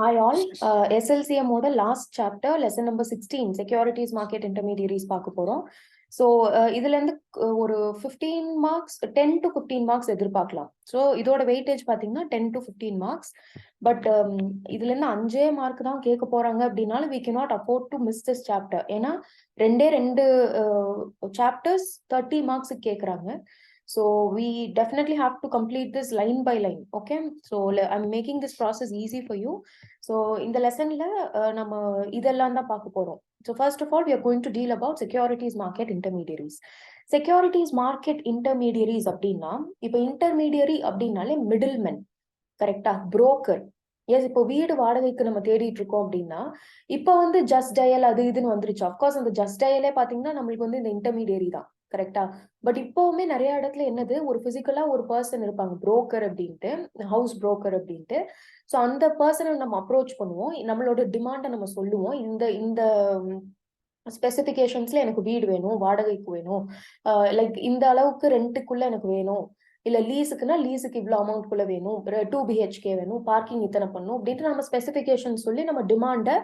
Hi all, SLCM ஓட last chapter, lesson number 16, securities market intermediaries பார்க்க போறோம். So இதுல இருந்து ஒரு 15 மார்க்ஸ் 10 to 15 மார்க்ஸ் எதிர்பார்க்கலாம். ஸோ இதோட வெயிட்டேஜ் பார்த்தீங்கன்னா 10 to 15 மார்க்ஸ். பட் இதுல இருந்து 5 மார்க் தான் கேட்க போறாங்க அப்படின்னாலும் we cannot afford to miss this chapter. ஏன்னா ரெண்டு சாப்டர்ஸ் 30 மார்க்ஸ் கேட்குறாங்க. So we definitely have to complete this line by line. Okay, so I'm making this process easy for you. So in the lesson la நம்ம இதெல்லாம் தான் பார்க்க போறோம். So first of all, we are going to deal about securities market intermediaries. Securities market intermediaries அப்படின்னா இப்போ intermediary அப்படின்னாலே middleman, கரெக்டா? Broker. S, இப்போ வீடு வாடகைக்கு நம்ம தேடிட்டு இருக்கோம் அப்படின்னா இப்போ வந்து ஜஸ்ட் டயல் அது இதுன்னு வந்துருச்சு. அப்கோர்ஸ் அந்த ஜஸ்ட் டயலே பாத்தீங்கன்னா நம்மளுக்கு வந்து இந்த இன்டர்மீடியரி தான், கரெக்டா? பட் இப்போவுமே நிறைய இடத்துல என்னது, ஒரு பிசிக்கலா ஒரு பர்சன் இருப்பாங்க, புரோக்கர் அப்படின்ட்டு, ஹவுஸ் புரோக்கர் அப்படின்ட்டு. ஸோ அந்த பர்சனை நம்ம அப்ரோச் பண்ணுவோம், நம்மளோட டிமாண்டை நம்ம சொல்லுவோம். இந்த இந்த ஸ்பெசிபிகேஷன்ஸ்ல எனக்கு வீடு வேணும், வாடகைக்கு வேணும், லைக் இந்த அளவுக்கு ரெண்ட்டுக்குள்ள எனக்கு வேணும், இல்ல லீஸுக்குன்னா லீஸுக்கு இவ்வளோ அமௌண்ட்குள்ள வேணும், 2 BHK வேணும், பார்க்கிங் இத்தனை பண்ணும் அப்படின்ட்டு நம்ம ஸ்பெசிபிகேஷன் சொல்லி நம்ம டிமாண்டை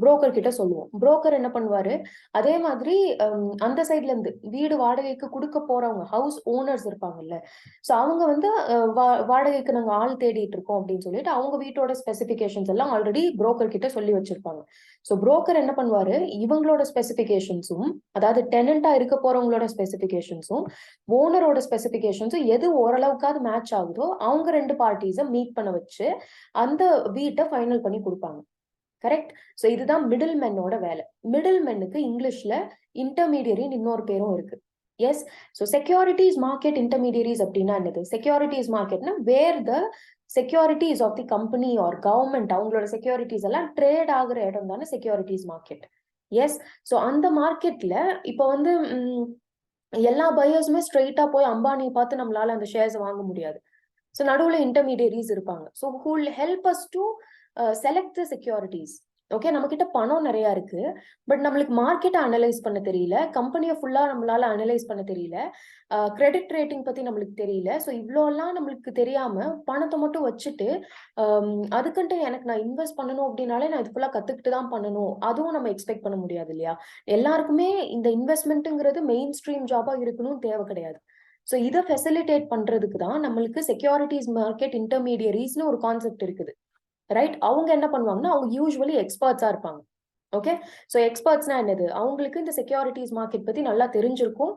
புரோக்கர் கிட்ட சொல்லுவோம். புரோக்கர் என்ன பண்ணுவாரு, அதே மாதிரி அந்த சைட்ல இருந்து வீடு வாடகைக்கு கொடுக்க போறவங்க ஹவுஸ் ஓனர்ஸ் இருப்பாங்கல்ல, ஸோ அவங்க வந்து வாடகைக்கு நாங்கள் ஆள் தேடிட்டு இருக்கோம் அப்படின்னு சொல்லிட்டு அவங்க வீட்டோட ஸ்பெசிபிகேஷன்ஸ் எல்லாம் ஆல்ரெடி புரோக்கர் கிட்ட சொல்லி வச்சிருப்பாங்க. ஸோ புரோக்கர் என்ன பண்ணுவாரு, இவங்களோட ஸ்பெசிபிகேஷன்ஸும், அதாவது டெனண்டா இருக்க போறவங்களோட ஸ்பெசிபிகேஷன்ஸும் ஓனரோட ஸ்பெசிபிகேஷன்ஸும் எது ஓரளவுக்காவது மேட்ச் ஆகுதோ அவங்க ரெண்டு பார்ட்டிஸை மீட் பண்ண வச்சு அந்த வீட்டை ஃபைனல் பண்ணி கொடுப்பாங்க. கரெக்ட்? ஸோ இதுதான் மிடில் மென்னோட வேலை. மிடில் மென்னுக்கு இங்கிலீஷ்ல இன்டர்மீடியரின்னு இன்னொரு பேரும் இருக்கு. Yes, so securities market intermediaries அப்படின்னா என்னது? செக்யூரிட்டிஸ் மார்க்கெட்னா where the securities of the company or government, அவங்களோட செக்யூரிட்டிஸ் எல்லாம் ட்ரேட் ஆகுற இடம் தானே செக்யூரிட்டிஸ் மார்க்கெட். எஸ், ஸோ அந்த மார்க்கெட்ல இப்போ வந்து எல்லா பையர்ஸுமே ஸ்ட்ரெயிட்டா போய் அம்பானியை பார்த்து நம்மளால அந்த ஷேர்ஸ் வாங்க முடியாது. ஸோ நடுவுல இன்டர்மீடியரிஸ் இருப்பாங்க. So who will help us to select the securities. Okay, நம்ம கிட்ட பணம் நிறைய இருக்கு, பட் நம்மளுக்கு மார்க்கெட்டை அனலைஸ் பண்ண தெரியல, கம்பெனியை ஃபுல்லா நம்மளால அனலைஸ் பண்ண தெரியல, கிரெடிட் ரேட்டிங் பத்தி நம்மளுக்கு தெரியல. ஸோ இவ்வளோலாம் நம்மளுக்கு தெரியாம பணத்தை மட்டும் வச்சுட்டு அதுக்குன்ட்டு எனக்கு நான் இன்வெஸ்ட் பண்ணணும் அப்படின்னாலே நான் இது ஃபுல்லா கத்துக்கிட்டு தான் பண்ணணும், அதுவும் நம்ம எக்ஸ்பெக்ட் பண்ண முடியாது இல்லையா? எல்லாருக்குமே இந்த இன்வெஸ்ட்மெண்ட்டுங்கிறது மெயின் ஸ்ட்ரீம் ஜாபா இருக்கணும்னு தேவை கிடையாது. ஸோ இதை ஃபெசிலிட்டேட் பண்றதுக்கு தான் நம்மளுக்கு செக்யூரிட்டிஸ் மார்க்கெட் இன்டர்மீடியரிஸ்னு ஒரு கான்செப்ட் இருக்குது, ரைட்? அவங்க என்ன பண்ணுவாங்கன்னா அவங்க யூஸ்வலி எக்ஸ்பர்ட்ஸா இருப்பாங்க. ஓகே, ஸோ எக்ஸ்பர்ட்ஸ்னா என்னது, அவங்களுக்கு இந்த செக்யூரிட்டிஸ் மார்க்கெட் பத்தி நல்லா தெரிஞ்சிருக்கும்,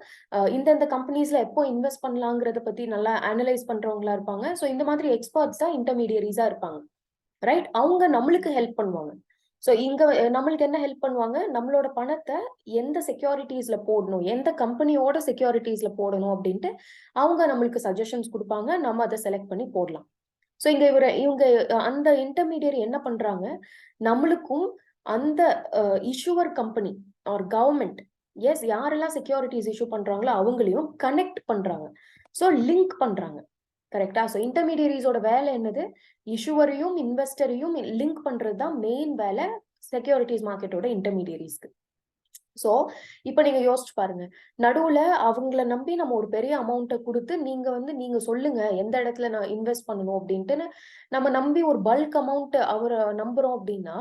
இந்த கம்பெனிஸ்ல எப்போ இன்வெஸ்ட் பண்ணலாங்கிறத பத்தி நல்லா அனலைஸ் பண்றவங்களா இருப்பாங்க. ஸோ இந்த மாதிரி எக்ஸ்பர்ட்ஸ் தான் இன்டர்மீடியரிஸா இருப்பாங்க, ரைட்? அவங்க நம்மளுக்கு ஹெல்ப் பண்ணுவாங்க. ஸோ இங்க நம்மளுக்கு என்ன ஹெல்ப் பண்ணுவாங்க, நம்மளோட பணத்தை எந்த செக்யூரிட்டிஸ்ல போடணும், எந்த கம்பெனியோட செக்யூரிட்டிஸ்ல போடணும் அப்படின்ட்டு அவங்க நம்மளுக்கு சஜஷன்ஸ் கொடுப்பாங்க, நம்ம அதை செலக்ட் பண்ணி போடலாம். ஸோ இவங்க அந்த இன்டர்மீடியரி என்ன பண்றாங்க, நம்மளுக்கும் அந்த issuer company or government, yes, யாரெல்லாம் செக்யூரிட்டிஸ் இஷ்யூ பண்றாங்களோ அவங்களையும் கனெக்ட் பண்றாங்க. ஸோ லிங்க் பண்றாங்க, கரெக்டா? ஸோ இன்டர்மீடியரிஸோட வேலை என்னது, இஷ்யூவரையும் இன்வெஸ்டரையும் லிங்க் பண்றது தான் மெயின் வேலை செக்யூரிட்டிஸ் மார்க்கெட்டோட இன்டர்மீடியரிஸ்க்கு. ஸோ இப்போ நீங்க யோசிச்சு பாருங்க, நடுவுல அவங்கள நம்பி நம்ம ஒரு பெரிய அமௌண்ட்டை கொடுத்து நீங்க சொல்லுங்க எந்த இடத்துல நான் இன்வெஸ்ட் பண்ணணும் அப்படின்ட்டு நம்ம நம்பி ஒரு பல்க் அமௌண்ட் அவரை நம்புறோம் அப்படின்னா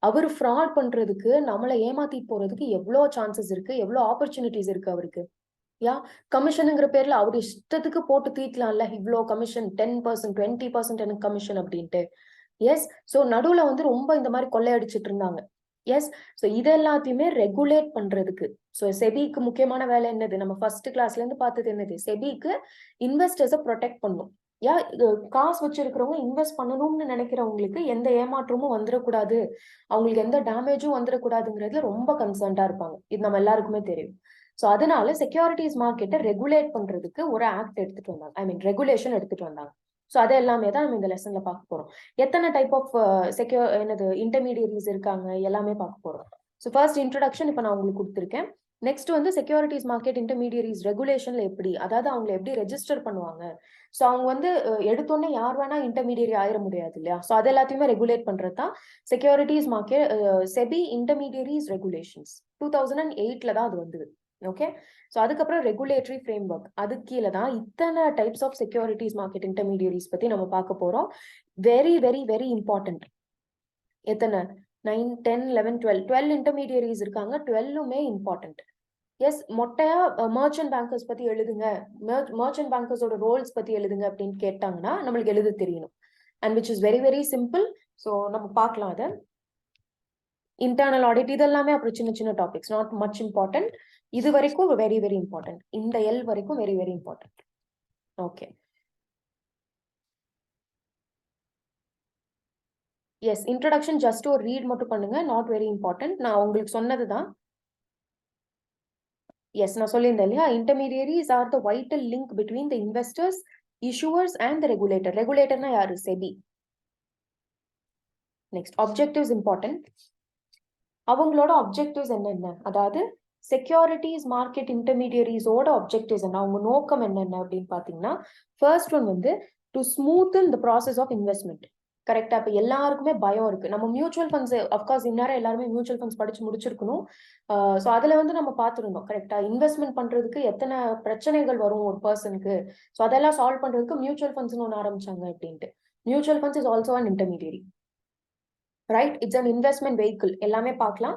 அவர் ஃப்ராட் பண்றதுக்கு, நம்மளை ஏமாத்திட்டு போறதுக்கு எவ்வளோ சான்சஸ் இருக்கு, எவ்வளோ ஆப்பர்ச்சுனிட்டிஸ் இருக்கு அவருக்கு. யா, கமிஷனுங்கிற பேர்ல அவர் இஷ்டத்துக்கு போட்டு தீட்டலாம்ல, இவ்வளோ கமிஷன் 10%, 20% எனக்கு கமிஷன் அப்படின்ட்டு. எஸ், ஸோ நடுவுல வந்து ரொம்ப இந்த மாதிரி கொள்ளையடிச்சிட்டு இருந்தாங்க. எஸ், ஸோ இது எல்லாத்தையுமே ரெகுலேட் பண்றதுக்கு, ஸோ செபிக்கு முக்கியமான வேலை என்னது, நம்ம ஃபர்ஸ்ட் கிளாஸ்ல இருந்து பார்த்தது என்னது, செபிக்கு இன்வெஸ்டர்ஸை ப்ரொடெக்ட் பண்ணும். காசு வச்சிருக்கிறவங்க இன்வெஸ்ட் பண்ணணும்னு நினைக்கிறவங்களுக்கு எந்த ஏமாற்றமும் வந்துடக்கூடாது, அவங்களுக்கு எந்த டேமேஜும் வந்துடக்கூடாதுங்கிறதுல ரொம்ப கன்சர்ன்டா இருப்பாங்க. இது நம்ம எல்லாருக்குமே தெரியும். ஸோ அதனால செக்யூரிட்டிஸ் மார்க்கெட்டை ரெகுலேட் பண்றதுக்கு ஒரு ஆக்ட் எடுத்துட்டு வந்தாங்க, ஐ மீன் ரெகுலேஷன் எடுத்துட்டு வந்தாங்க. ஸோ அது எல்லாமே தான் நம்ம இந்த லெசன்ல பார்க்க போறோம். எத்தனை டைப் ஆஃப் இன்டர்மீடியரிஸ் இருக்காங்க எல்லாமே பார்க்க போறோம். ஸோ ஃபர்ஸ்ட் இன்ட்ரடக்ஷன் இப்போ நான் உங்களுக்கு கொடுத்துருக்கேன். நெக்ஸ்ட் வந்து செக்யூரிட்டிஸ் மார்க்கெட் இன்டர்மீடியரிஸ் ரெகுலேஷன்ல எப்படி, அதாவது அவங்க எப்படி ரெஜிஸ்டர் பண்ணுவாங்க. ஸோ அவங்க வந்து எடுத்தோடனே யார் வேணா இன்டர்மீடியரி ஆயிட முடியாது இல்லையா? ஸோ அது எல்லாத்தையுமே ரெகுலேட் பண்றது தான் securities market SEBI intermediaries regulations. 2008ல தான் அது வந்தது. ஓகே, ஸோ அதுக்கப்புறம் ரெகுலேட்டரி ஃப்ரேம் ஒர்க், அதுக்கு கீழே தான் இத்தனை types of securities market intermediaries பத்தி நம்ம பார்க்க போறோம். Very very very important. எத்தனை 9, 10, 11, 12 இன்டர்மீடியரிஸ் இருக்காங்க. 12மே இம்பார்ட்டன்ட். எஸ், மொட்டையா மர்ச்சன்ட் பேங்கர்ஸ் பத்தி எழுதுங்க, மர்ச்சன்ட் பேங்கர்ஸோட ரோல்ஸ் பத்தி எழுதுங்க அப்படின்னு கேட்டாங்கன்னா நம்மளுக்கு எழுத தெரியணும். And which is very very simple. So நம்ம பார்க்கலாம் அதை. இன்டர்னல் ஆடிட் இதெல்லாமே அப்புறம் சின்ன சின்ன டாபிக்ஸ், நாட் மச் இம்பார்ட்டன்ட். இது வரைக்கும் வெரி வெரி இம்பார்ட்டன்ட். இந்த எல் வரைக்கும் very very important. Okay. Yes, introduction just ஒரு ரீட் மட்டும் பண்ணுங்க, நாட் வெரி இம்பார்ட்டன்ட். நான் உங்களுக்கு சொன்னதுதான். எஸ், நான் சொல்லியிருந்தேன் இல்லையா, intermediaries R the vital link between the investors, issuers and the regulator. Regulatorனா யாரு? SEBI. Next, objectives important. அவங்களோட objectives என்னென்ன? அதாவது செக்யூரிட்டிஸ் மார்க்கெட் இன்டர்மீடியரிஸோட objectives என்ன, அவங்க நோக்கம் என்னென்ன அப்படின்னு பாத்தீங்கன்னா, ஃபர்ஸ்ட் ஒன் வந்து to smoothen the process of investment. கரெக்டா? இப்ப எல்லாருக்குமே பயம் இருக்கு. நம்ம மியூச்சுவல் ஃபண்ட்ஸ் அப்கோர்ஸ் இந்நேரம் எல்லாருமே மியூச்சுவல் ஃபண்ட்ஸ் படிச்சு முடிச்சிருக்கணும். ஸோ அதுல வந்து நம்ம பார்த்துருந்தோம். கரெக்டா? இன்வெஸ்ட்மெண்ட் பண்றதுக்கு எத்தனை பிரச்சனைகள் வரும் ஒரு பர்சனுக்கு. ஸோ அதெல்லாம் சால்வ் பண்றதுக்கு மியூச்சுவல் ஃபண்ட்ஸ்னு ஒன்று ஆரம்பிச்சாங்க அப்படின்ட்டு. Mutual funds is also an intermediary. Right, it's an investment vehicle. எல்லாமே பார்க்கலாம்.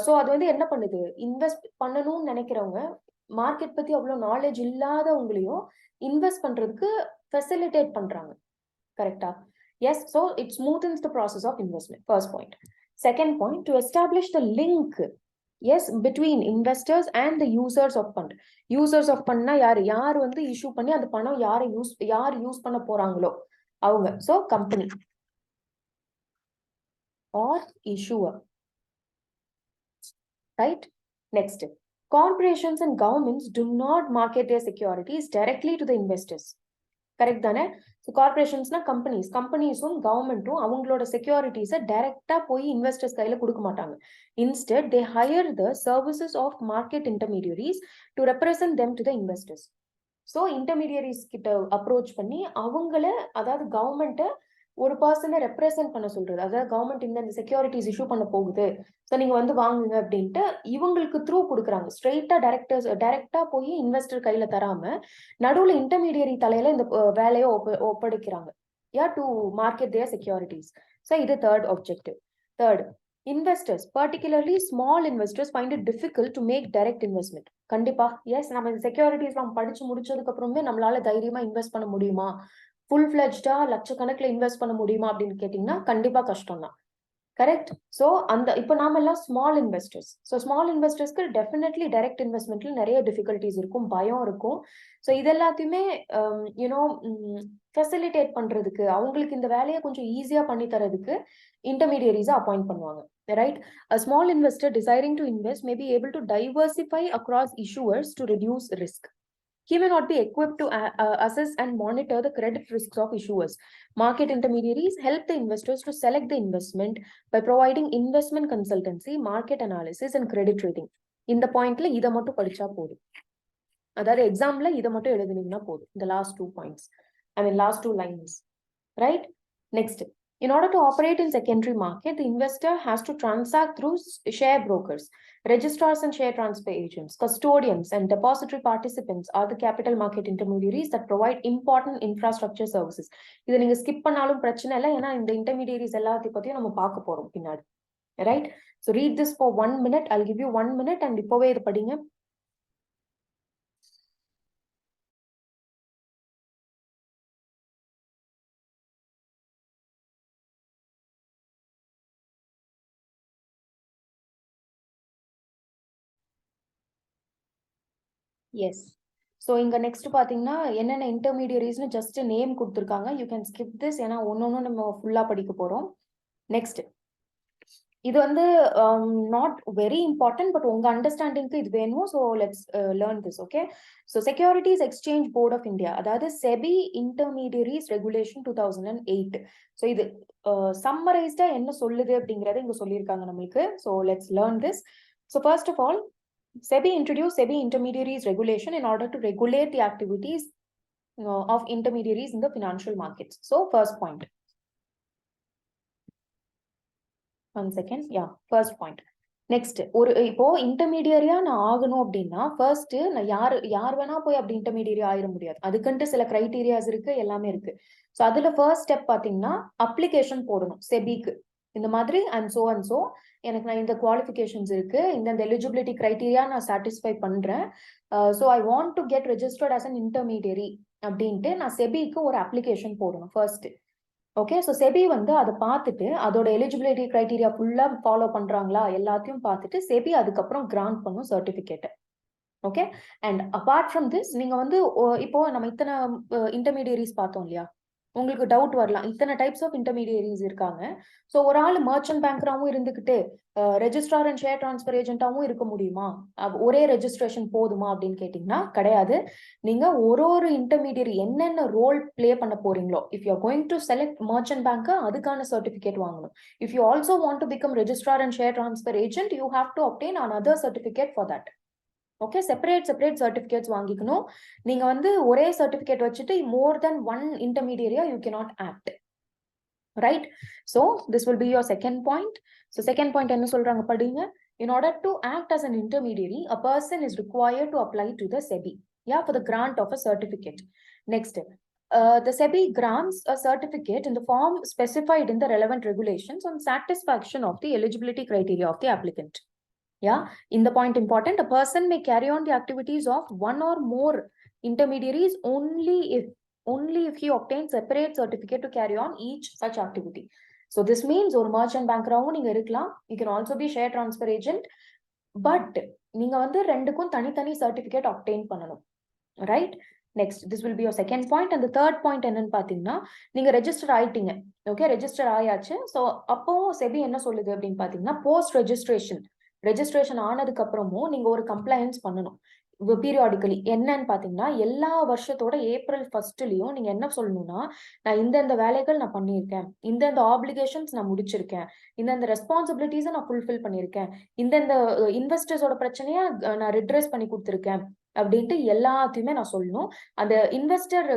ஸோ அது வந்து என்ன பண்ணுது, இன்வெஸ்ட் பண்ணணும்னு நினைக்கிறவங்க, மார்க்கெட் பத்தி அவ்வளவு நாலேஜ் இல்லாதவங்களையும் இன்வெஸ்ட் பண்றதுக்கு ஃபெசிலிட்டேட் பண்றாங்க. கரெக்டா? Yes, so it smoothens the process of investment. First point. Second point, to establish the links between investors and the users of fund. Users of ஃபண்ட்னா யாரு? யார் வந்து இஷ்யூ பண்ணி அந்த பணம் யார் யூஸ் பண்ண போறாங்களோ அவங்க. So company or issuer. Right? Next, corporations and governments do not market their securities directly to the investors. Correct தானே? ஸோ கார்பரேஷன்ஸ்னா கம்பெனிஸும் கவர்மெண்ட்டும் அவங்களோட செக்யூரிட்டிஸை டைரக்டா போய் இன்வெஸ்டர்ஸ் கையில கொடுக்க மாட்டாங்க. Instead they hire the services of market intermediaries to represent them to the investors. So intermediaries கிட்ட அப்ரோச் பண்ணி அவங்கள, அதாவது கவர்மெண்ட்டை ஒரு பர்சனை ரெப்ரசென்ட் பண்ண சொல்றது. அதாவது கவர்மெண்ட் இந்த செக்யூரிட்டிஸ் இஷ்யூ பண்ண போகுது, ஸோ நீங்க வந்து வாங்குங்க அப்படின்ட்டு இவங்களுக்கு த்ரூ கொடுக்குறாங்க. ஸ்ட்ரெயிட்டா டைரக்டா போய் இன்வெஸ்டர் கையில தராம நடுவுல இன்டர்மீடியரி தலையில இந்த வேலையை ஒப்படைக்கிறாங்க. To market their securities. So இது third objective. Third, investors particularly small investors find it difficult to make direct investment. கண்டிப்பா எஸ், நம்ம இந்த செக்யூரிட்டிஸ் நம்ம படிச்சு முடிச்சதுக்கு அப்புறமே நம்மளால தைரியமா இன்வெஸ்ட் பண்ண முடியுமா, ஃபுல் ஃபிளெஜ்டா லட்சக்கணக்கில் இன்வெஸ்ட் பண்ண முடியுமா அப்படின்னு கேட்டீங்கன்னா கண்டிப்பா கஷ்டம் தான். கரெக்ட்? ஸோ அந்த இப்போ நாம எல்லாம் ஸ்மால் இன்வெஸ்டர்ஸ். ஸோ ஸ்மால் இன்வெஸ்டர்ஸ்க்கு டெஃபினெட்லி டைரக்ட் இன்வெஸ்ட்மெண்ட்ல நிறைய டிஃபிகல்ட்டிஸ் இருக்கும், பயம் இருக்கும். ஸோ இது எல்லாத்தையுமே யூனோ ஃபெசிலிட்டேட் பண்றதுக்கு, அவங்களுக்கு இந்த வேலையை கொஞ்சம் ஈஸியா பண்ணி தரதுக்கு இன்டர்மீடியரிஸை அப்பாயிண்ட் பண்ணுவாங்க. Right? A small investor desiring to invest may be able to diversify across issuers to reduce risk. He may not be equipped to assess and monitor the credit risks of issuers. Market intermediaries help the investors to select the investment by providing investment consultancy, market analysis, and credit rating. இந்த பாயிண்ட்ல இதை மட்டும் படிச்சா போதும். அதாவது எக்ஸாம்ல இதை மட்டும் எழுதுனீங்கன்னா போதும். இந்த last 2 points, last 2 lines. Right? Next, in order to operate in secondary market, the investor has to transact through share brokers. Registrars and share transfer agents, custodians, and depository participants are the capital market intermediaries that provide important infrastructure services. இதை நீங்க skip பண்ணாலும் பிரச்சனை இல்லை, ஏன்னா இந்த intermediaries எல்லாத்தையும் பத்தியும் நம்ம பார்க்க போறோம் பின்னாடி. Right? So read this for 1 minute. I'll give you 1 minute and இப்போவே இது படிங்க. எஸ், ஸோ இங்க நெக்ஸ்ட் பாத்தீங்கன்னா என்னென்ன இன்டர்மீடியரிஸ்னு ஜஸ்ட் நேம் கொடுத்துருக்காங்க. யூ கேன் ஸ்கிப் திஸ், ஏன்னா ஒன்னொன்னு நம்ம ஃபுல்லா படிக்க போறோம். நெக்ஸ்ட், இது வந்து நாட் வெரி இம்பார்ட்டன்ட், பட் உங்க அண்டர்ஸ்டாண்டிங்க்கு இது வேணும். So let's learn this. Okay. So securities exchange board of India, அதாவது செபி இன்டர்மீடியரிஸ் ரெகுலேஷன் 2008. ஸோ இது சம்மரைஸ்டா என்ன சொல்லுது அப்படிங்கறத இங்க சொல்லியிருக்காங்க நம்மளுக்கு. So let's learn this. So first of all, SEBI introduced SEBI intermediaries regulation in order to regulate the activities of intermediaries in the financial markets. So first point. 1 second. Yeah, first point. Next, ஒரு இப்போ இன்டர்மீடியரியா நான் ஆகணும் அப்படின்னா first நான் யார் வேணா போய் அப்படி இன்டர்மீடியரி ஆயிட முடியாது. அதுக்குன்ட்டு சில கிரைட்டீரியாஸ் இருக்கு, எல்லாமே இருக்கு. ஸோ அதுல ஃபர்ஸ்ட் ஸ்டெப் பாத்தீங்கன்னா அப்ளிகேஷன் போடணும் செபிக்கு. இந்த மாதிரி ஐம் சோ அண்ட் சோ, எனக்கு நான் இந்த குவாலிஃபிகேஷன்ஸ் இருக்கு, இந்த எலிஜிபிலிட்டி கிரைட்டீரியா நான் சாட்டிஸ்ஃபை பண்றேன், so I want to get registered as an intermediary அப்படின்ட்டு நான் செபிக்கு ஒரு அப்ளிகேஷன் போடணும் ஃபர்ஸ்ட். ஓகே, ஸோ செபி வந்து அதை பார்த்துட்டு அதோட எலிஜிபிலிட்டி கிரைட்டீரியா ஃபுல்லா ஃபாலோ பண்றாங்களா எல்லாத்தையும் பார்த்துட்டு செபி அதுக்கப்புறம் கிராண்ட் பண்ணும் certificate. Okay, and apart from this நீங்க வந்து இப்போ நம்ம இத்தனை இன்டர்மீடியரிஸ் பார்த்தோம் இல்லையா, உங்களுக்கு டவுட் வரலாம் இத்தனை டைப்ஸ் ஆஃப் இன்டர்மீடியரிஸ் இருக்காங்க, ஸோ ஒரு ஆள் மர்ச்சன்ட் பேங்கராகவும் இருந்துகிட்டு ரெஜிஸ்ட்ரார் அண்ட் ஷேர் டிரான்ஸ்ஃபர் ஏஜென்ட்டாகவும் இருக்க முடியுமா, ஒரே ரெஜிஸ்ட்ரேஷன் போதுமா அப்படின்னு கேட்டிங்கன்னா கிடையாது. நீங்க ஒரு இன்டர்மீடியரி என்னென்ன ரோல் பிளே பண்ண போறீங்களோ, if you are going to select merchant bank அதுக்கான சர்டிஃபிகேட் வாங்கணும். If you also want to become registrar and share transfer agent you have to obtain another certificate for that. Okay, separate certificates வாங்கிக்கணும். நீங்க வந்து ஒரே certificate வச்சுட்டு more then one இன்டர்மீடியரியா you cannot act. Right? So this will be your second point. So second point என்ன சொல்றாங்க படிங்க. In order to act as an intermediary, a person is required to apply to the SEBI, yeah, for the grant of a certificate. Next, the SEBI grants a certificate in the form specified in the relevant regulations on satisfaction of the eligibility criteria of the applicant. Yeah, in the point important, a person may carry on the activities of one or more intermediaries only if he obtains separate certificate to carry on each such activity. So this means ஒரு merchant banker-ஆவும் நீங்க இருக்கலாம், you can also be share transfer agent, but நீங்க வந்து ரெண்டுக்கும் தனித்தனி certificate obtain பண்ணணும். Right? Next, this will be your second point. And the third point என்னன்னு பாத்தீங்கன்னா, நீங்க ரெஜிஸ்டர் ஆயிட்டீங்க. ஓகே, ரெஜிஸ்டர் ஆயாச்சு. ஸோ அப்போ செபி என்ன சொல்லுது அப்படின்னு பாத்தீங்கன்னா, போஸ்ட் ரெஜிஸ்ட்ரேஷன் ஆனதுக்கு அப்புறமும் நீங்க ஒரு கம்ப்ளைன்ஸ் பண்ணணும் பீரியாடிக்கலி. என்னன்னு பாத்தீங்கன்னா, எல்லா வருஷத்தோட ஏப்ரல் 1 நீங்க என்ன சொல்லணும்னா, நான் இந்தந்த வேலைகள் நான் பண்ணியிருக்கேன், இந்தந்த ஆப்ளிகேஷன்ஸ் நான் முடிச்சிருக்கேன், இந்தந்த ரெஸ்பான்சிபிலிட்டிஸை நான் ஃபுல்ஃபில் பண்ணியிருக்கேன், இந்தந்த இன்வெஸ்டர்ஸோட பிரச்சனையை நான் ரிட்ரெஸ் பண்ணி கொடுத்துருக்கேன் அப்படின்ட்டு எல்லாத்தையுமே நான் சொல்லணும். அந்த இன்வெஸ்டர்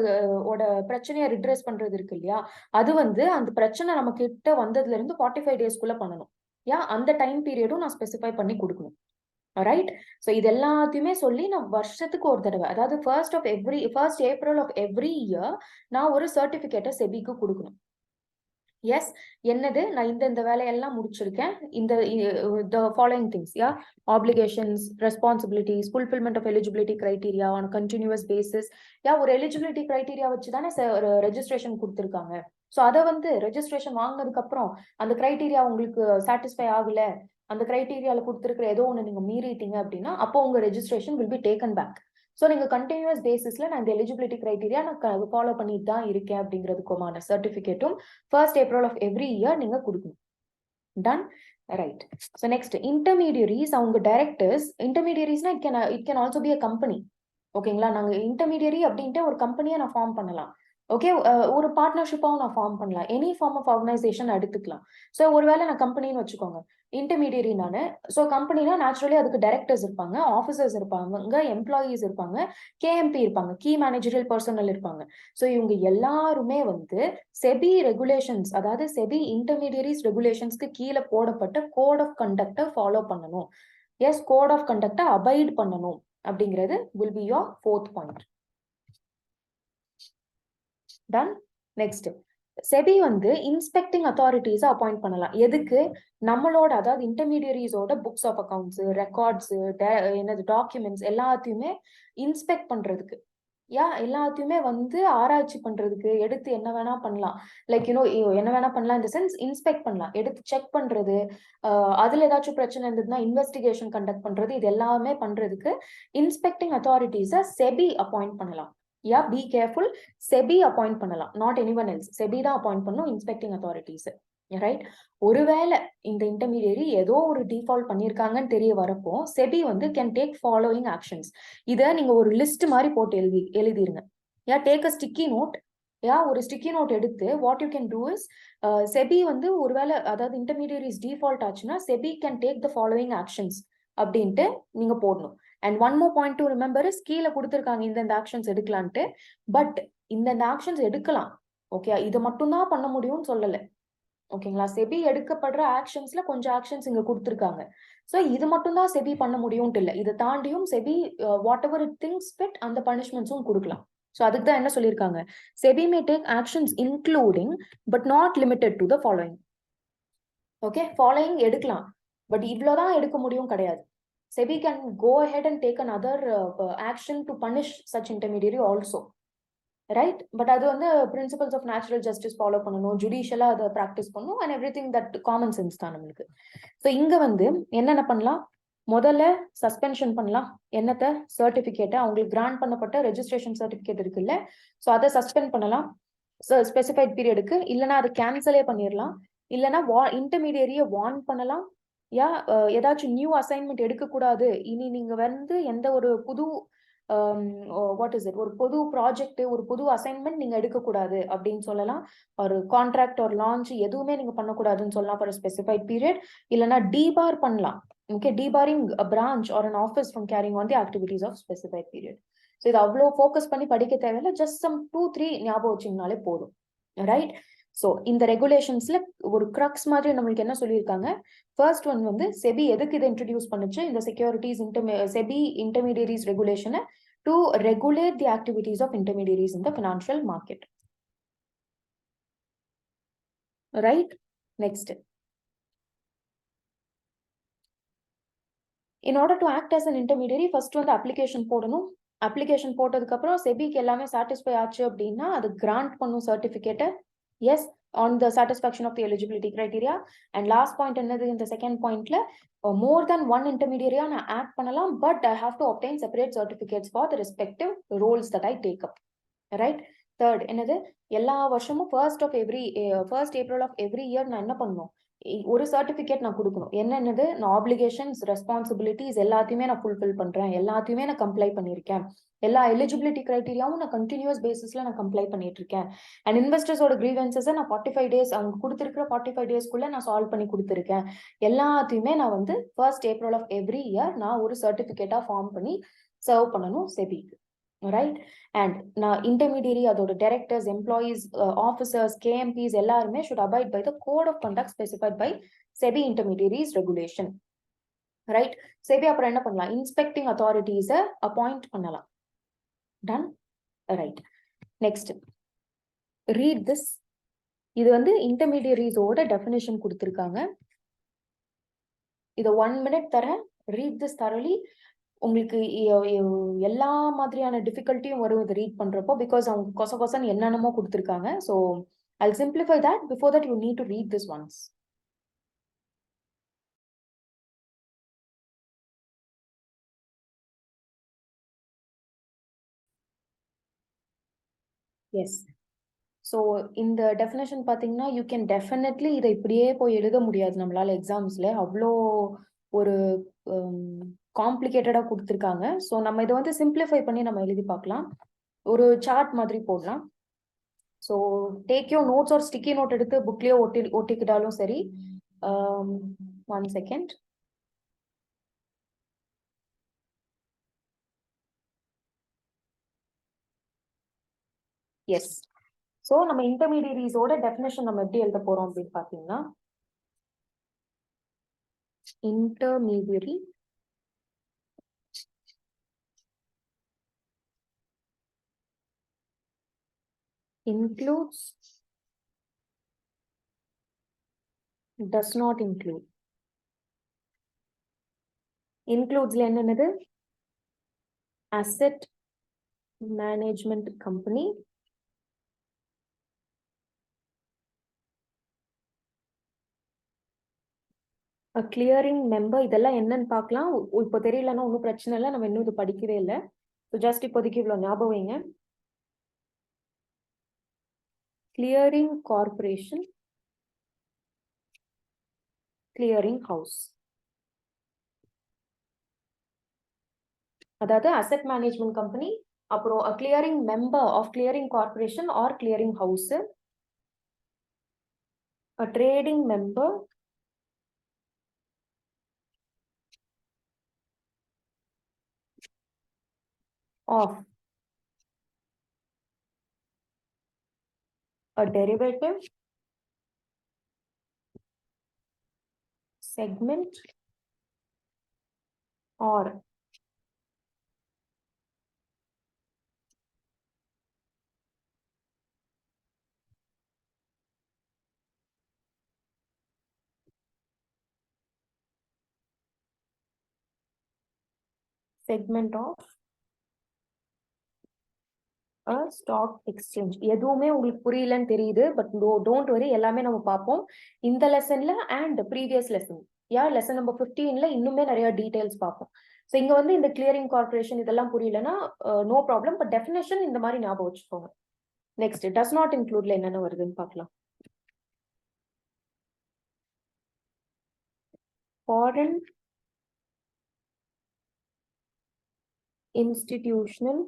ஓட பிரச்சனையை ரிட்ரெஸ் பண்றது இருக்கு இல்லையா, அது வந்து அந்த பிரச்சனை நம்ம கிட்ட வந்ததுல இருந்து 45 டேஸ்க்குள்ள பண்ணணும். அந்த டைம் பீரியடும் நான் ஸ்பெசிஃபை பண்ணி கொடுக்கணும். ரைட்? ஸோ இது எல்லாத்தையுமே சொல்லி நான் வருஷத்துக்கு ஒரு தடவை, அதாவது first April of every year நான் ஒரு சர்டிபிகேட்டை செபிக்கு கொடுக்கணும். எஸ், என்னது, நான் இந்த வேலையெல்லாம் முடிச்சிருக்கேன், இந்த the following things, yeah, obligations, responsibilities, fulfillment of eligibility criteria on a continuous basis. ஒரு எலிஜிபிலிட்டி கிரைட்டீரியா வச்சு தானே ரெஜிஸ்ட்ரேஷன் கொடுத்துருக்காங்க. ஸோ அதை வந்து ரெஜிஸ்ட்ரேஷன் வாங்கினதுக்கு அப்புறம் அந்த கிரைட்டீரியா உங்களுக்கு சாட்டிஸ்ஃபை ஆகல, அந்த கிரைட்டீரியால கொடுத்துருக்கிற ஏதோ ஒன்று நீங்க மீறிட்டீங்க அப்படின்னா அப்போ உங்க registration will be taken back. So நீங்க கண்டினியூஸ் பேசிஸ்ல நான் இந்த எலிஜிபிலிட்டி கிரைட்டீரியா நான் ஃபாலோ பண்ணிட்டு தான் இருக்கேன் அப்படிங்கிறதுக்குமான சர்டிஃபிகேட்டும் first April of every year நீங்க கொடுக்கணும். Done? Right. So next, intermediaries அவங்க டைரக்டர்ஸ். இன்டர்மீடியரிஸ்னா it can also be a company. ஓகேங்களா, நாங்க இன்டர்மீடியரி அப்படின்ட்டு ஒரு கம்பெனியை நான் ஃபார்ம் பண்ணலாம். ஓகே, ஒரு பார்ட்னர்ஷிப்பாகவும் நான் ஃபார்ம் பண்ணலாம், எனி ஃபார்ம் ஆஃப் ஆர்கனைசேஷன் எடுத்துக்கலாம். ஸோ ஒருவேளை நான் கம்பெனின்னு வச்சுக்கோங்க, இன்டர்மீடியரி நானு. ஸோ கம்பெனினா நேச்சுரலி அதுக்கு டைரக்டர்ஸ் இருப்பாங்க, ஆஃபீஸர்ஸ் இருப்பாங்க, எம்ப்ளாயீஸ் இருப்பாங்க, கேஎம்பி இருப்பாங்க, கீ மேனேஜரியல் பர்சனல் இருப்பாங்க. ஸோ இவங்க எல்லாருமே வந்து செபி ரெகுலேஷன்ஸ், அதாவது செபி இன்டர்மீடியரிஸ் ரெகுலேஷன்ஸ்க்கு கீழே போடப்பட்ட கோட் ஆஃப் கண்டக்டை ஃபாலோ பண்ணணும். எஸ், கோட் ஆஃப் கண்டக்டை அபைட் பண்ணணும் அப்படிங்கிறது will be your fourth point. Done? Next, SEBI வந்து இன்ஸ்பெக்டிங் அத்தாரிட்டிஸை அப்பாயிண்ட் பண்ணலாம். எதுக்கு? நம்மளோட, அதாவது இன்டர்மீடியரிஸோட புக்ஸ் ஆஃப் அக்கவுண்ட்ஸ், ரெக்கார்ட்ஸ், என்னது டாக்குமெண்ட்ஸ் எல்லாத்தையுமே இன்ஸ்பெக்ட் பண்றதுக்கு, எல்லாத்தையுமே வந்து ஆராய்ச்சி பண்றதுக்கு, எடுத்து என்ன வேணா பண்ணலாம். லைக் என்ன வேணா பண்ணலாம் இந்த சென்ஸ் இன்ஸ்பெக்ட் பண்ணலாம், எடுத்து செக் பண்றது, அதுல ஏதாச்சும் பிரச்சனை இருந்ததுன்னா இன்வெஸ்டிகேஷன் கண்டக்ட் பண்றது, இது எல்லாமே பண்றதுக்கு இன்ஸ்பெக்டிங் அத்தாரிட்டிஸை செபி அப்பாயிண்ட் பண்ணலாம். பி கேர்ஃபுல், செபி அப்பாயிண்ட் பண்ணலாம், நாட் எனிவன் எல்ஸ். செபி தான் அப்பாயிண்ட் பண்ணும் இன்ஸ்பெக்டிங் அத்தாரிட்டிஸ். ரைட்? ஒருவேளை இந்த இன்டர்மீடியரி ஏதோ ஒரு டிஃபால்ட் பண்ணியிருக்காங்கன்னு தெரிய வரப்போ செபி வந்து கேன் டேக் ஃபாலோயிங் ஆக்ஷன்ஸ். இதை நீங்க ஒரு லிஸ்ட் மாதிரி போட்டு எழுதிருங்க. Take a sticky note. ஒரு ஸ்டிக்கி நோட் எடுத்து what you can do is, SEBI வந்து ஒருவேளை, அதாவது இன்டர்மீடியரிஸ் டிஃபால்ட் ஆச்சுன்னா SEBI can take the following actions அப்படின்ட்டு நீங்க போடணும். And one more point to remember is, கீழே கொடுத்துருக்காங்க இந்த ஆக்ஷன்ஸ் எடுக்கலான்ட்டு, பட் இந்த ஆக்ஷன்ஸ் எடுக்கலாம். ஓகே, இதை மட்டும்தான் பண்ண முடியும்னு சொல்லலை. ஓகேங்களா, செபி எடுக்கப்படுற ஆக்ஷன்ஸ்ல கொஞ்சம் ஆக்ஷன்ஸ் இங்க கொடுத்துருக்காங்க. ஸோ இது மட்டும் தான் செபி பண்ண முடியும்ட்டு இல்லை, இதை தாண்டியும் SEBI what ever it things fit அந்த பனிஷ்மெண்ட்ஸும் கொடுக்கலாம். ஸோ அதுக்கு தான் என்ன சொல்லியிருக்காங்க, SEBI may take actions including but not limited to the following. Okay, following எடுக்கலாம், பட் இவ்வளவுதான் எடுக்க முடியும் கிடையாது. SEBI can go ahead and take another action to punish such intermediary also, right? But அது வந்து principles of natural justice follow பண்ணணும், ஜுடிஷியலா அதை ப்ராக்டிஸ் பண்ணணும், and everything that common sense தான் நம்மளுக்கு. ஸோ இங்க வந்து என்னென்ன பண்ணலாம்? முதல்ல சஸ்பென்ஷன் பண்ணலாம். என்னத்த? சர்டிபிகேட்டை, அவங்களுக்கு கிராண்ட் பண்ணப்பட்ட ரெஜிஸ்ட்ரேஷன் சர்டிபிகேட் இருக்குல்ல, ஸோ அதை சஸ்பெண்ட் பண்ணலாம் ஸ்பெசிஃபைட் பீரியடுக்கு. இல்லைன்னா அதை கேன்சலே பண்ணிடலாம். இல்லைன்னா இன்டர்மீடியரியை வார்ன் பண்ணலாம். யா ஏதாச்சும் நியூ அசைன்மெண்ட் எடுக்கக்கூடாது, இனி நீங்க வந்து எந்த ஒரு புது வாட் இஸ் இட், ஒரு புது ப்ராஜெக்ட், ஒரு புது அசைன்மெண்ட் நீங்க எடுக்கக்கூடாது அப்படின்னு சொல்லலாம். ஒரு கான்ட்ராக்ட் ஒரு லான்ச் எதுவுமே நீங்க பண்ணக்கூடாதுன்னு சொல்லலாம் ஃபார் ஸ்பெசிஃபைட் பீரியட். இல்லைன்னா டிபார் பண்ணலாம். Okay, debarring a branch or an office from carrying on the activities of specified period. So இது அவ்வளோ ஃபோக்கஸ் பண்ணி படிக்க தேவையில்லை, ஜஸ்ட் சம் 2-3 ஞாபகம் வச்சிங்கனாலே போதும், ரைட்? ஸோ இந்த ரெகுலேஷன்ஸ்ல ஒரு கிரக்ஸ் மாதிரி நம்மளுக்கு என்ன சொல்லியிருக்காங்க? ஃபர்ஸ்ட் ஒன் வந்து செபி எதுக்கு இதை இன்ட்ரடியூஸ் பண்ணுச்சு? இந்த செக்யூரிட்டிஸ் செபி இன்டர்மீடியரிஸ் ரெகுலேஷனை to regulate the activities of intermediaries in the financial market, right? Next, in order to act as an intermediary, first வந்து அப்ளிகேஷன் போடணும். அப்ளிகேஷன் போட்டதுக்கு அப்புறம் செபிக்கு எல்லாமே சாட்டிஸ்ஃபை ஆச்சு அப்படின்னா அது கிராண்ட் பண்ணும் சர்டிபிகேட்டை. Yes, on the satisfaction of the eligibility criteria. And last point என்னது? இந்த செகண்ட் பாயிண்ட்ல more than one intermediary நான் ஆக்ட் பண்ணலாம், but I have to obtain separate certificates for the respective roles that I take up, right? Third என்னது? எல்லா வருஷமும் first April of every year நான் என்ன பண்ணணும்? ஒரு சர்டிபிகேட் நான் கொடுக்கணும். என்னென்னது? நான் ஆப்ளிகேஷன்ஸ், ரெஸ்பான்சிபிலிட்டிஸ் எல்லாத்தையுமே நான் ஃபுல்ஃபில் பண்றேன், எல்லாத்தையுமே நான் கம்ப்ளை பண்ணியிருக்கேன், எல்லா எலிஜிபிலிட்டி கிரைட்டீரியாவும் நான் கண்டினியூஸ் பேசிஸ்ல நான் கம்ப்ளை பண்ணிட்டு இருக்கேன். அண்ட் இன்வெஸ்டர்ஸோட கிரீவன்சஸை நான் 45 days அவங்க கொடுத்துருக்கிற 45 daysக்குள்ள நான் சால்வ் பண்ணி கொடுத்துருக்கேன். எல்லாத்தையுமே நான் வந்து first April of every year நான் ஒரு சர்டிபிகேட்டா ஃபார்ம் பண்ணி சர்வ் பண்ணணும் செபிக்கு, ரைட்? அண்ட் நான் இன்டர்மீடியரி, அதோட டைரக்டர்ஸ், எம்ப்ளாயீஸ், ஆஃபீஸர்ஸ், கேஎம்பிஸ் எல்லாருமே should abide by the code of conduct specified by SEBI intermediaries regulation, right? SEBI அப்புறம் என்ன பண்ணலாம்? இன்ஸ்பெக்டிங் அத்தாரிட்டிஸை அப்பாயிண்ட் பண்ணலாம். Done, right? Next, read this. இது வந்து இன்டர்மீடியரிஸோட டெஃபினேஷன் கொடுத்துருக்காங்க. இதை 1 minute தரேன், ரீட் திஸ் தரலி. உங்களுக்கு எல்லா மாதிரியான டிஃபிகல்ட்டியும் வரும் இதை ரீட் பண்றப்போ, பிகாஸ் அவங்க கொசன் என்னென்னமோ கொடுத்துருக்காங்க. So I'll simplify that. Before that, you need to read this once. Yes. So இந்த டெஃபினேஷன் பார்த்தீங்கன்னா, யூ கேன் டெஃபினெட்லி இதை இப்படியே போய் எழுத முடியாது நம்மளால எக்ஸாம்ஸ்ல. அவ்வளோ ஒரு காம்ப்ளிகேட்டடாக கொடுத்துருக்காங்க. ஸோ நம்ம இதை வந்து சிம்பிளிஃபை பண்ணி நம்ம எழுதி பார்க்கலாம். ஒரு சார்ட் மாதிரி போடலாம். ஸோ டேக் யோர் நோட்ஸ் ஒரு ஸ்டிக்கி நோட் எடுத்து புக்லேயோ ஒட்டிக்கிட்டாலும் சரி. 1 second. எஸ். ஸோ நம்ம இன்டர்மீடியரிஸோட டெஃபினேஷன் நம்ம எப்படி எழுத போறோம் அப்படின்னு பார்த்தீங்கன்னா, intermediary includes, does not include. Includesல என்னது? asset management company, a clearing member. இதெல்லாம் என்னன்னு பார்க்கலாம். இப்போ தெரியலன்னா ஒன்றும் பிரச்சனை இல்லை, நம்ம இன்னும் இது படிக்கவே இல்லை. ஸோ ஜஸ்ட் இப்போதைக்கு இவ்வளோ ஞாபகம் வைங்க. clearing corporation, clearing house. அதாவது அசெட் மேனேஜ்மெண்ட் கம்பெனி, அப்புறம் a clearing member of clearing corporation or clearing house, a trading member of a derivative segment or segment of a stock exchange. எதுவுமே உங்களுக்கு புரியலன்னு தெரியுது, பட் டோன்ட் வரி, எல்லாமே நம்ம பார்ப்போம் இந்த லெசன்ல and previous lesson. Lesson number 15ல இன்னுமே நிறைய டீடைல்ஸ் பார்ப்போம். ஸோ இங்க வந்து இந்த கிளியரிங் கார்பரேஷன் இதெல்லாம் புரியலன்னா நோ ப்ராப்ளம், பட் டெஃபினேஷன் இந்த மாதிரி ஞாபகம் வச்சுக்கோங்க. நெக்ஸ்ட் டஸ் நாட் இன்க்ளூட்ல என்னென்ன வருதுன்னு பார்க்கலாம். Foreign institutional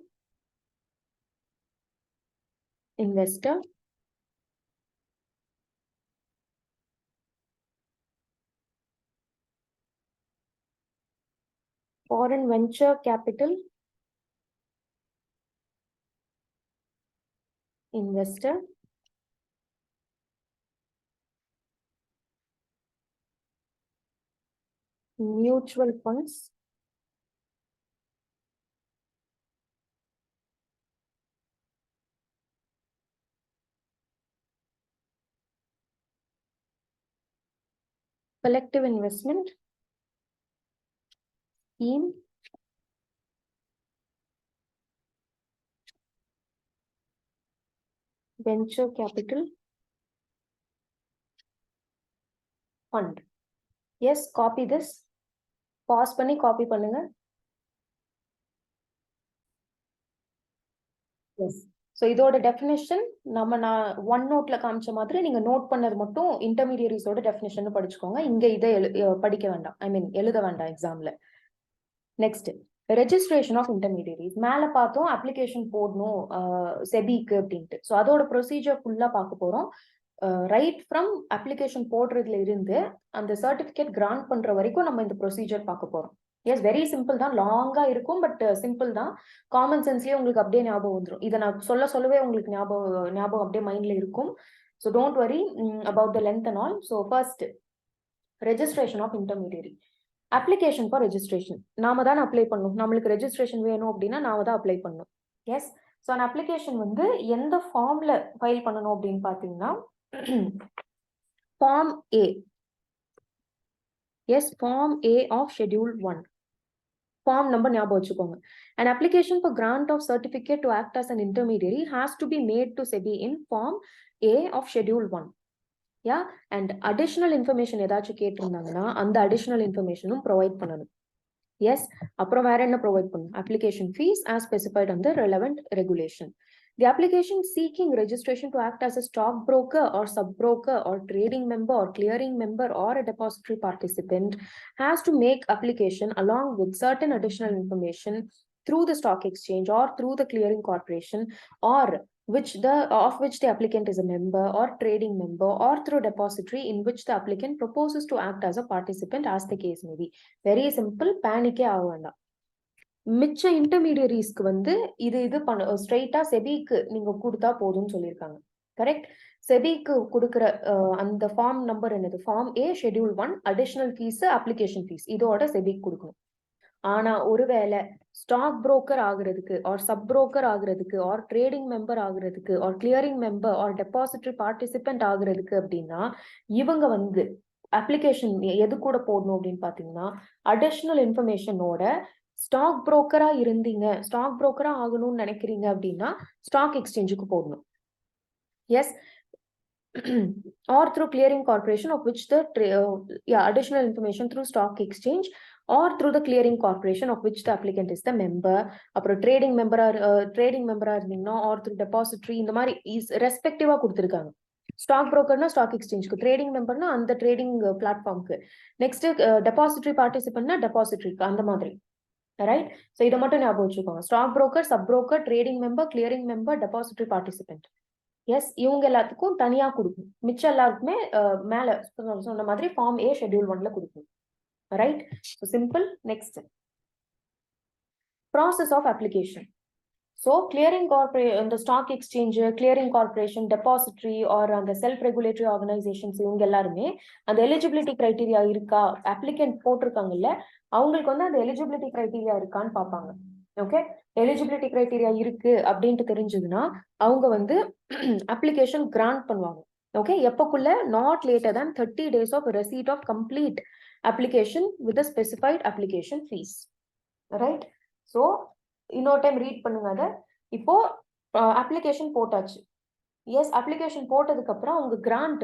investor, foreign venture capital investor, mutual funds, collective investment scheme, venture capital fund. Yes, copy this. Pause பண்ணி copy பண்ணுங்க. Yes. So இதோட டெஃபினேஷன் நான் ஒன் நோட்ல காமிச்ச மாதிரி நீங்க நோட் பண்ணது மட்டும் இன்டர்மீடியரிஸோட டெஃபினேஷன் படிச்சுக்கோங்க. இங்க இதை படிக்க வேண்டாம், ஐ மீன் எழுத வேண்டாம் எக்ஸாம்ல. Next registration of intermediaries. மேல பார்த்தோம் அப்ளிகேஷன் போடணும் செபிக்கு அப்படின்ட்டு. ஸோ அதோட ப்ரொசீஜர் ஃபுல்லா பார்க்க போறோம். ரைட் ஃப்ரம் அப்ளிகேஷன் போடுறதுல இருந்து அந்த சர்டிபிகேட் கிராண்ட் பண்ற வரைக்கும் நம்ம இந்த ப்ரொசீஜர் பார்க்க போறோம். எஸ், வெரி சிம்பிள் தான், லாங்கா இருக்கும், பட் சிம்பிள் தான். காமன் சென்ஸ்லயே உங்களுக்கு அப்படியே ஞாபகம் வந்துடும். இதை நான் சொல்லவே உங்களுக்கு ஞாபகம் அப்படியே மைண்ட்ல இருக்கும். So don't worry about the length and all. So first registration of intermediary. Application for registration நாம தான் அப்ளை பண்ணணும். நம்மளுக்கு ரெஜிஸ்ட்ரேஷன் வேணும் அப்படின்னா நாம தான் அப்ளை பண்ணணும். எஸ், ஸோ அந்த அப்ளிகேஷன் வந்து எந்த ஃபார்ம்ல ஃபைல் பண்ணணும் அப்படின்னு பாத்தீங்கன்னா form A. Yes, form A of schedule 1. Form number ஞாபகம் வச்சுக்கோங்க. An application for grant of certificate to act as an intermediary has to be made to SEBI in form A of schedule 1. And additional information ஏதாச்சும் கேட்டிருந்தாங்கன்னா அந்த additional இன்ஃபர்மேஷனும் provide பண்ணணும். S, அப்புறம் வேற என்ன provide பண்ணணும்? Application fees as specified on the relevant regulation. The application seeking registration to act as a stockbroker or sub-broker or trading member or clearing member or a depository participant has to make application along with certain additional information through the stock exchange or through the clearing corporation or of which the applicant is a member or trading member or through depository in which the applicant proposes to act as a participant as the case may be. Very simple, panic ஆக வேண்டாம். மிச்ச இன்டர்மீடியரிஸ்க்கு வந்து இது பண்ண ஸ்ட்ரெயிட்டா செபிக்கு நீங்க கொடுத்தா போதும்னு சொல்லியிருக்காங்க. கரெக்ட். செபிக்கு கொடுக்குற அந்த ஃபார்ம் நம்பர் என்னது? Form A schedule 1. Additional fees application fees இதோட செபிக்கு கொடுக்கணும். ஆனா ஒருவேளை ஸ்டாக் புரோக்கர் ஆகுறதுக்கு ஆர் சப் புரோக்கர் ஆகுறதுக்கு ஆர் ட்ரேடிங் மெம்பர் ஆகுறதுக்கு or clearing member or depository participant ஆகுறதுக்கு அப்படின்னா இவங்க வந்து அப்ளிகேஷன் எது கூட போடணும் அப்படின்னு பாத்தீங்கன்னா அடிஷனல் இன்ஃபர்மேஷனோட ஸ்டாக் புரோக்கரா இருந்தீங்க, ஸ்டாக் புரோக்கரா ஆகணும்னு நினைக்கிறீங்க அப்படின்னா ஸ்டாக் எக்ஸ்சேஞ்சுக்கு போடணும். Yes, or through clearing corporation of which the additional information through stock exchange or through the clearing corporation of which the applicant is the member. அப்புறம் ட்ரேடிங் மெம்பரா இருந்தீங்கன்னா or through depository இந்த மாதிரி ரெஸ்பெக்டிவா கொடுத்துருக்காங்க. ஸ்டாக் புரோக்கர்னா ஸ்டாக் எக்ஸ்சேஞ்சுக்கு, trading மெம்பர்னா அந்த ட்ரேடிங் பிளாட்ஃபார்முக்கு, நெக்ஸ்ட் டெபாசிட்டரி பார்ட்டிசிபென்ட்னா டெபாசிட்டரிக்கு, அந்த மாதிரி. ரைட். ஸோ இதை மட்டும் ஞாபகம் வச்சுக்கோங்க. Stock broker, sub broker, trading member, clearing member, depository participant. Yes, இவங்க எல்லாத்துக்கும் தனியா கொடுக்கும். மிச்சம் எல்லாருக்குமே மேல சொன்ன மாதிரி ஃபார்ம் ஏ ஷெட்யூல் 1ல கொடுக்கும். Right. So simple. Next process of application. So clearing corporation, இந்த stock exchange, clearing corporation, depository or அந்த செல்ஃப் ரெகுலேட்டரி ஆர்கனைசேஷன்ஸ் இவங்க எல்லாருமே அந்த எலிஜிபிலிட்டி கிரைட்டீரியா இருக்கா, அப்ளிகேண்ட் போட்டிருக்காங்கல்ல அவங்களுக்கு வந்து அந்த எலிஜிபிலிட்டி கிரைட்டீரியா இருக்கான்னு பார்ப்பாங்க. ஓகே, எலிஜிபிலிட்டி கிரைட்டீரியா இருக்கு அப்படின்ட்டு தெரிஞ்சதுன்னா அவங்க வந்து அப்ளிகேஷன் கிராண்ட் பண்ணுவாங்க. ஓகே, எப்பக்குள்ள not later than 30 days of receipt of complete application with a specified application fees. Right. So இன்னொரு டைம் ரீட் பண்ணுங்க அதை. இப்போ அப்ளிகேஷன் போட்டாச்சு. எஸ், அப்ளிகேஷன் போட்டதுக்கு அப்புறம் உங்க கிராண்ட்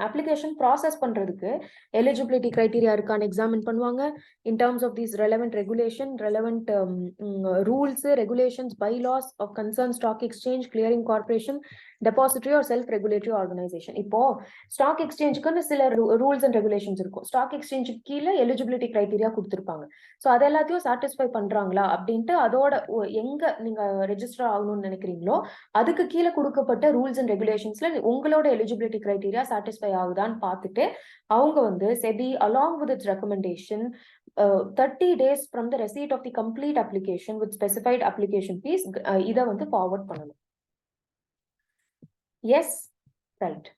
அப்ளிகேஷன் ப்ராசஸ் பண்றதுக்கு எலிஜிபிலிட்டி கிரைட்டீரியா இருக்கான்னு எக்ஸாமின் பண்ணுவாங்க. In terms of these relevant regulation, relevant rules, regulations, bylaws of concern stock exchange, clearing corporation, depository or self regulatory organisation. இப்போ ஸ்டாக் எக்ஸ்சேஞ்சுக்குன்னு சில ரூல்ஸ் அண்ட் ரெகுலேஷன்ஸ் இருக்கும். Stock எக்ஸ்சேஞ்சுக்கு கீழே eligibility criteria கொடுத்துருப்பாங்க. So அது எல்லாத்தையும் சாட்டிஸ்ஃபை பண்றாங்களா அப்படின்ட்டு அதோட எங்க நீங்க ரெஜிஸ்டர் ஆகணும்னு நினைக்கிறீங்களோ அதுக்கு கீழே கொடுக்கப்பட்ட ரூல்ஸ் அண்ட் ரெகுலேஷன்ஸ்ல உங்களோட எலிஜிபிலிட்டி கிரைட்டீரியா சாட்டிஸ்ஃபை ஆகுதான்னு பார்த்துட்டு அவங்க வந்து SEBI along with its recommendation 30 days from the receipt of the complete application with specified application fees இதை வந்து ஃபார்வர்ட் பண்ணணும். Yes, right.